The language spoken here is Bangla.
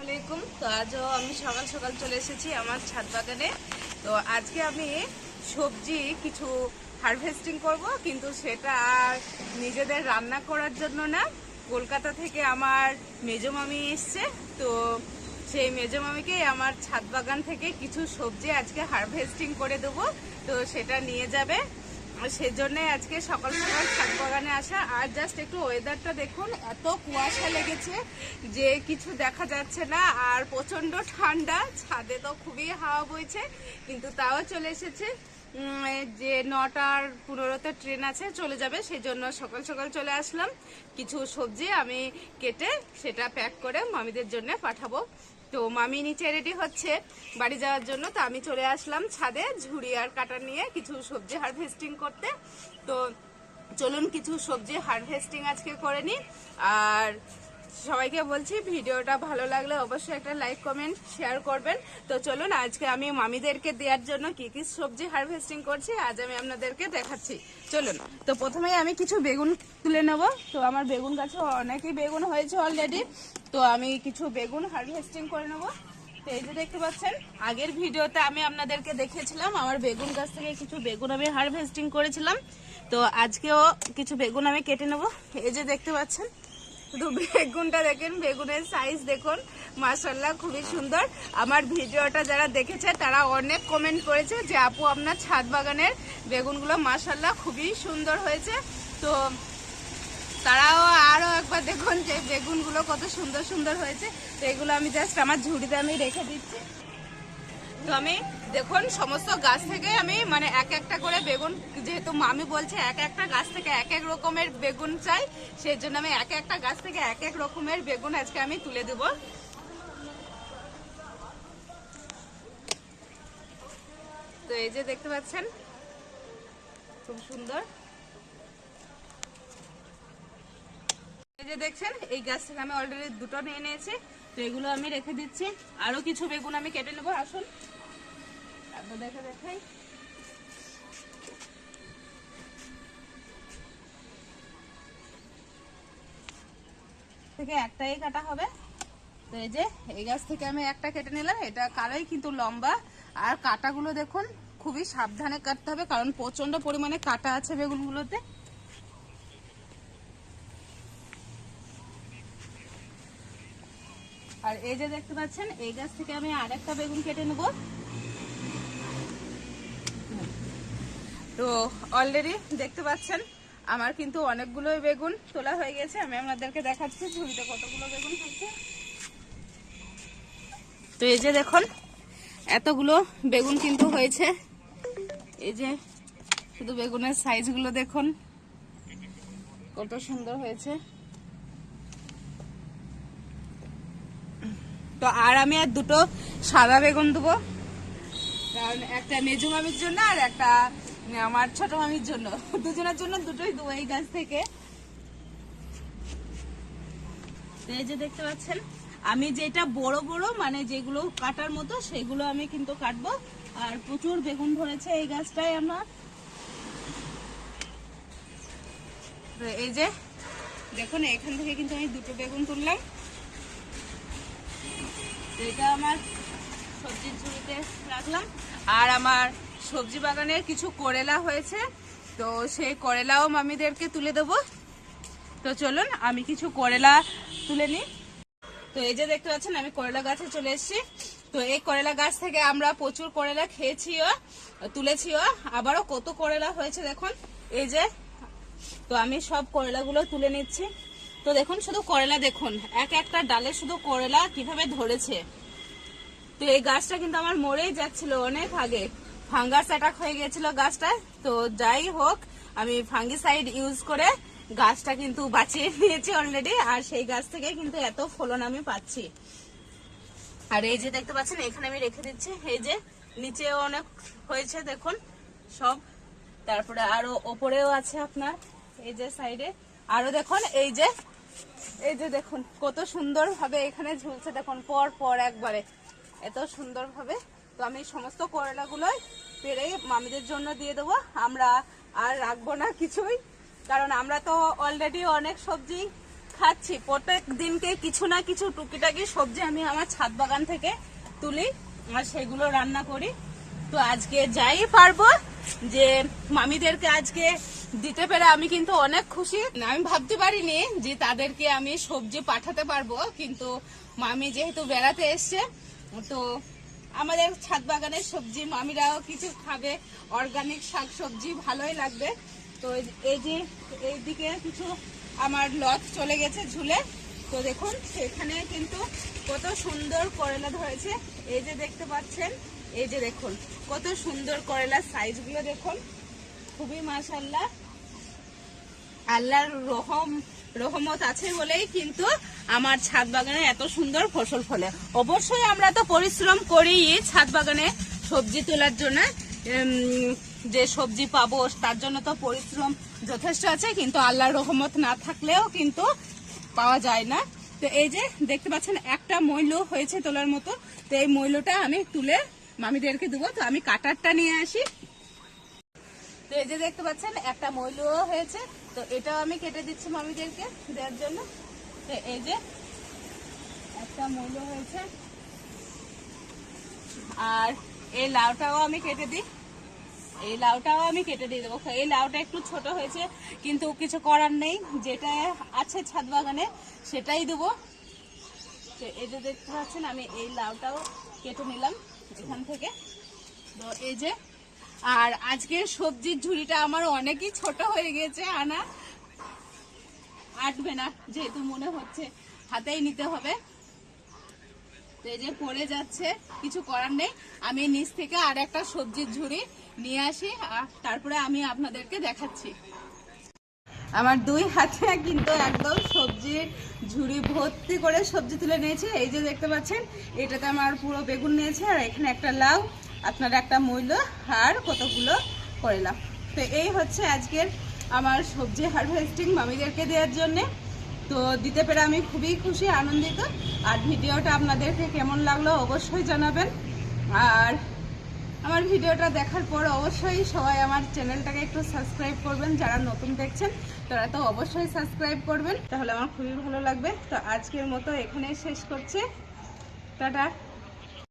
আলাইকুম। তো আজও আমি সকাল সকাল চলে এসেছি আমার ছাদ বাগানে। তো আজকে আমি সবজি কিছু হারভেস্টিং করব, কিন্তু সেটা আর নিজেদের রান্না করার জন্য না, কলকাতা থেকে আমার মেজো মামি এসছে। তো সেই মেজো মামিকে আমার ছাদ বাগান থেকে কিছু সবজি আজকে হারভেস্টিং করে দেবো, তো সেটা নিয়ে যাবে। সেজন্যই আজকে সকাল সকাল ছাদ বাগানে আসা। আর জাস্ট একটু ওয়েদারটা দেখুন, এত কুয়াশা লেগেছে যে কিছু দেখা যাচ্ছে না, আর প্রচন্ড ঠান্ডা। ছাদে তো খুবই হাওয়া বইছে, কিন্তু তাও চলে এসেছে যে 9টার 15তে ট্রেন আছে, চলে যাবে। সেই জন্য সকাল সকাল চলে আসলাম। কিছু সবজি আমি কেটে সেটা প্যাক করে মামিদের জন্য পাঠাবো। তো মামি নিচে রেডি হচ্ছে বাড়ি যাওয়ার জন্য, তো আমি চলে আসলাম ছাদে ঝুড়ি আর কাটা নিয়ে কিছু সবজি হারভেস্টিং করতে। তো চলুন কিছু সবজি হারভেস্টিং আজকে করে নিই। আর সবাইকে বলছি, ভিডিওটা ভালো লাগলে অবশ্যই একটা লাইক কমেন্ট শেয়ার করবেন। তো চলুন আজকে আমি মামিদেরকে দেওয়ার জন্য কি কি সবজি হারভেস্টিং করছি আজ আমি আপনাদেরকে দেখাচ্ছি। চলুন। তো প্রথমেই আমি কিছু বেগুন তুলে নেব। তো আমার বেগুন গাছে অনেকই বেগুন হয়েছে অলরেডি, তো আমি কিছু বেগুন হারভেস্টিং করে নেব। তো এই যে দেখতে পাচ্ছেন, আগের ভিডিওতে আমি আপনাদেরকে দেখিয়েছিলাম আমার বেগুন গাছ থেকে কিছু বেগুন আমি হারভেস্টিং করেছিলাম। তো আজকেও কিছু বেগুন আমি কেটে নেব। এই যে দেখতে পাচ্ছেন, শুধু বেগুনটা দেখেন, বেগুনের সাইজ দেখুন, মাশাআল্লাহ খুবই সুন্দর। আমার ভিডিওটা যারা দেখেছে তারা অনেক কমেন্ট করেছে যে আপু আপনার ছাদ বাগানের বেগুনগুলো মাশাআল্লাহ খুবই সুন্দর হয়েছে। তো তারাও আরও একবার দেখুন যে বেগুনগুলো কত সুন্দর সুন্দর হয়েছে। তো এগুলো আমি জাস্ট আমার ঝুড়িতে আমি রেখে দিচ্ছি। তো আমি দেখুন সমস্ত গাছ থেকে আমি মানে এক একটা করে বেগুন, যেহেতু মামি বলছে এক একটা গাছ থেকে এক এক রকমের বেগুন চাই, সেই জন্য আমি এক একটা গাছ থেকে এক এক রকমের বেগুন আজকে আমি তুলে দেব। তো এই যে দেখতে পাচ্ছেন খুব সুন্দর। এই যে দেখছেন, এই গাছ থেকে আমি অলরেডি দুটো নিয়ে নিয়েছি। তো এগুলো আমি রেখে দিচ্ছি। আরো কিছু বেগুন আমি কেটে নেবো। আসুন দেখাই। থেকে একটাই কাটা হবে। তো এই যে এই গাছ থেকে আমি একটা কেটে নিলাম, এটা কালোই কিন্তু লম্বা। আর কাটাগুলো দেখুন, খুবই সাবধানে কাটতে হবে কারণ প্রচন্ড পরিমাণে কাটা আছে বেগুনগুলোতে। আর এই যে দেখতে পাচ্ছেন, এই গাছ থেকে আমি আরেকটা বেগুন কেটে নেব। তো অলরেডি দেখতে পাচ্ছেন আমার কিন্তু অনেকগুলোই বেগুন তোলা হয়ে গেছে। আমি আপনাদেরকে দেখাচ্ছি ঝুড়িতে কতগুলো বেগুন হয়েছে। তো এই যে দেখুন এতগুলো বেগুন কিন্তু হয়েছে। এই যে শুধু বেগুনের সাইজগুলো দেখুন কত সুন্দর হয়েছে। তো আর আমি আর দুটো সাদা বেগুন দেবো, কারণ একটা মেজো মামির জন্য আর একটা আমার ছোট মামির জন্য, দুজনের জন্য দুটোই দেবো এই গাছ থেকে। তো এই যে দেখতে পাচ্ছেন, আমি যেটা বড় বড় মানে যেগুলো কাটার মতো সেগুলো আমি কিন্তু কাটবো। আর প্রচুর বেগুন ধরেছে এই গাছটায় আমার। তো এই যে দেখুন, এখান থেকে কিন্তু আমি দুটো বেগুন তুললাম। তো এটা আমার সবজির ঝুড়িতে রাখলাম। আর আমার সবজি বাগানের কিছু করেলা হয়েছে, তো সেই করেলাও মামিদেরকে তুলে দেবো। তো চলুন আমি কিছু করেলা তুলে নিই। তো এই যে দেখতে পাচ্ছেন আমি করেলা গাছে চলে এসেছি। তো এই করেলা গাছ থেকে আমরা প্রচুর করেলা খেয়েছিও, তুলেছিও, আবারও কত করেলা হয়েছে দেখুন। এই যে, তো আমি সব করেলাগুলো তুলে নিচ্ছি। তো দেখুন শুধু করেলা দেখুন, এক একটা ডালে শুধু করেলা কিভাবে ধরেছে। তো এই গাছটা কিন্তু আমার মরেই যাচ্ছিল অনেক আগে, ফাঙ্গাস অ্যাটাক হয়ে গেছিল গাছটা। তো যাই হোক, আমি ফাঙ্গিসাইড ইউজ করে গাছটা কিন্তু বাঁচিয়ে নিয়েছি অলরেডি। আর সেই গাছ থেকে কিন্তু এত ফলন আমি পাচ্ছি। আর এই যে দেখতে পাচ্ছেন, এখানে আমি রেখে দিচ্ছি। এই যে নিচেও অনেক হয়েছে দেখুন সব, তারপরে আরো ওপরেও আছে আপনার এই যে সাইডে আরো দেখুন। এই যে দেখুন কত সুন্দর ভাবে এখানে ঝুলছে দেখুন, পর পর একবারে এত সুন্দর ভাবে। তো আমি সমস্ত করলাগুলোই পেরে মামিদের জন্য দিয়ে দেবো। আমরা আর রাখবো না কিছুই, কারণ আমরা তো অলরেডি অনেক সবজি খাচ্ছি, প্রত্যেক দিনকে কিছু না কিছু টুকিটাকি সবজি আমি আমার ছাদ বাগান থেকে তুলি আর সেগুলো রান্না করি। তো আজকে যাই পারবো যে মামিদেরকে আজকে দিতে পেরে আমি কিন্তু অনেক খুশি। আমি ভাবতে পারিনি যে তাদেরকে আমি সবজি পাঠাতে পারবো, কিন্তু মামি যেহেতু বেড়াতে এসছে তো আমাদের ছাদ বাগানের সবজি মামিরাও কিছু খাবে, অর্গানিক শাক সবজি ভালোই লাগবে। তো এই যে এইদিকে কিছু আমার লত চলে গেছে ঝুলে, তো দেখুন সেখানে কিন্তু কত সুন্দর করলা ধরেছে। এই যে দেখতে পাচ্ছেন, এই যে দেখুন কত সুন্দর করলার সাইজগুলো দেখুন, খুবই মাশাআল্লাহ। আল্লাহর রহমত আছে বলেই কিন্তু আমার ছাদ বাগানে এত সুন্দর ফসল ফলে। অবশ্যই আমরা তো পরিশ্রম করি ছাদ বাগানে সবজি তোলার জন্য, যে সবজি পাবো তার জন্য তো পরিশ্রম যথেষ্ট আছে, কিন্তু আল্লাহর রহমত না থাকলেও কিন্তু পাওয়া যায় না। তো এই যে দেখতে পাচ্ছেন একটা মইল হয়েছে তোলার মতো, তো এই মইলটা আমি তুলে মামিদেরকে দেবো। তো আমি কাটারটা নিয়ে আসি। তো এই যে দেখতে পাচ্ছেন একটা মইল হয়েছে, তো এটাও আমি কেটে দিচ্ছি মামিদেরকে দেওয়ার জন্য। তো এই যে একটা মইল হয়েছে, আর এই লাউটাও আমি কেটে দিই, এই লাউটাও আমি কেটে দিয়ে দেবো। এই লাউটা একটু ছোট হয়েছে, কিন্তু কিছু করার নেই, যেটা আছে ছাদ বাগানে সেটাই দেবো। তো এই যে দেখতে পাচ্ছেন আমি এই লাউটাও কেটে নিলাম এখান থেকে। তো এই যে, আর আজকের সবজির ঝুড়িটা আমার অনেকই ছোট হয়ে গেছে, আনা আটবে না যেহেতু মনে হচ্ছে হাতেই নিতে হবে। তো এই যে পড়ে যাচ্ছে, কিছু করার নেই, আমি নিচ থেকে আর একটা সবজির ঝুড়ি নিয়ে আসি আর তারপরে আমি আপনাদেরকে দেখাচ্ছি। আমার দুই হাতে কিন্তু একদম সবজির ঝুড়ি ভর্তি করে সবজি তুলে নিয়েছি। এই যে দেখতে পাচ্ছেন এটাতে আমার পুরো বেগুন নিয়েছে, আর এখানে একটা লাউ, আপনার একটা মূলো, আর কতগুলো করলাম। তো এই হচ্ছে আজকের আমার সবজি হারভেস্টিং মামিদেরকে দেওয়ার জন্যে। তো দিতে পেরে আমি খুবই খুশি, আনন্দিত। আর ভিডিওটা আপনাদেরকে কেমন লাগলো অবশ্যই জানাবেন। আর আমার ভিডিওটা দেখার পর অবশ্যই সবাই আমার চ্যানেলটাকে একটু সাবস্ক্রাইব করবেন, যারা নতুন দেখছেন তারা তো অবশ্যই সাবস্ক্রাইব করবেন, তাহলে আমার খুবই ভালো লাগবে। তো আজকের মতো এখানেই শেষ করছি, টাটা।